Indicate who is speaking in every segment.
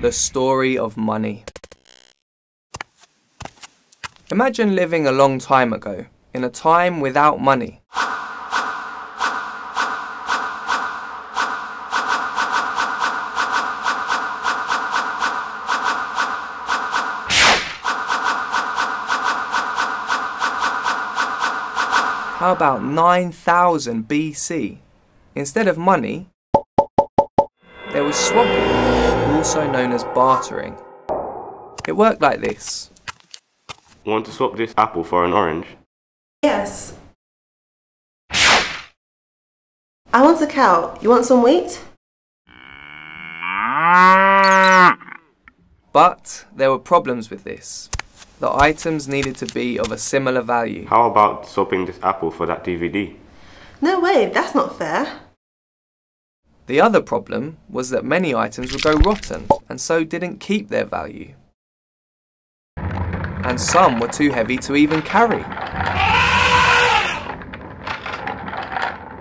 Speaker 1: The story of money. Imagine living a long time ago, in a time without money. How about 9000 BC? Instead of money, there was swapping, also known as bartering. It worked like this.
Speaker 2: Want to swap this apple for an orange?
Speaker 3: Yes. I want a cow. You want some wheat?
Speaker 1: But there were problems with this. The items needed to be of a similar value.
Speaker 2: How about swapping this apple for that DVD?
Speaker 3: No way, that's not fair.
Speaker 1: The other problem was that many items would go rotten and so didn't keep their value. And some were too heavy to even carry.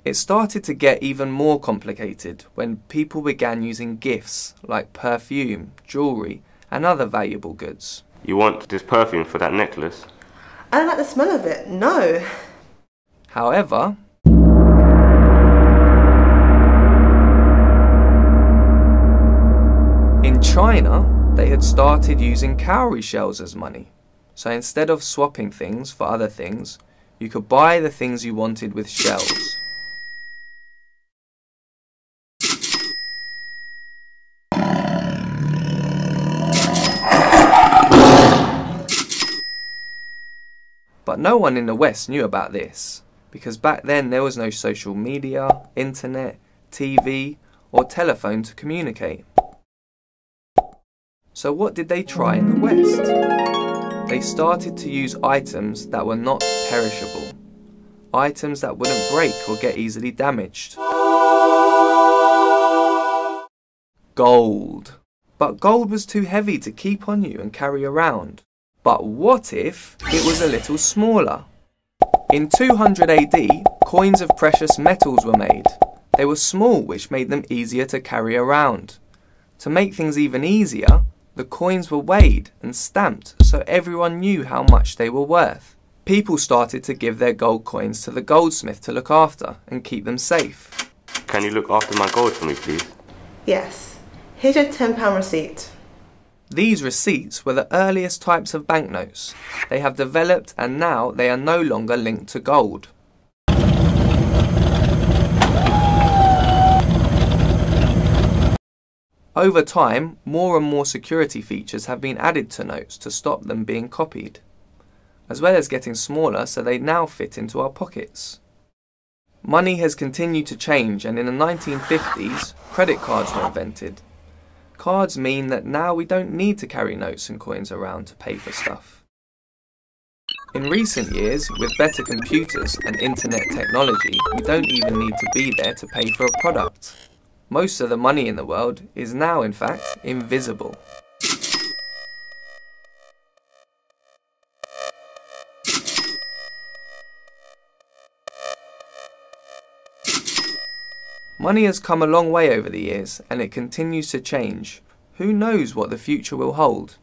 Speaker 1: It started to get even more complicated when people began using gifts like perfume, jewellery and other valuable goods.
Speaker 2: You want this perfume for that necklace?
Speaker 3: I don't like the smell of it, no.
Speaker 1: However, in China, they had started using cowrie shells as money. So instead of swapping things for other things, you could buy the things you wanted with shells. But no one in the West knew about this, because back then there was no social media, internet, TV, or telephone to communicate. So what did they try in the West? They started to use items that were not perishable, items that wouldn't break or get easily damaged. Gold. But gold was too heavy to keep on you and carry around. But what if it was a little smaller? In 200 AD, coins of precious metals were made. They were small, which made them easier to carry around. To make things even easier, the coins were weighed and stamped so everyone knew how much they were worth. People started to give their gold coins to the goldsmith to look after and keep them safe.
Speaker 2: Can you look after my gold for me, please?
Speaker 3: Yes. Here's your £10 receipt.
Speaker 1: These receipts were the earliest types of banknotes. They have developed and now they are no longer linked to gold. Over time, more and more security features have been added to notes to stop them being copied, as well as getting smaller so they now fit into our pockets. Money has continued to change, and in the 1950s, credit cards were invented. Cards mean that now we don't need to carry notes and coins around to pay for stuff. In recent years, with better computers and internet technology, we don't even need to be there to pay for a product. Most of the money in the world is now, in fact, invisible. Money has come a long way over the years, and it continues to change. Who knows what the future will hold?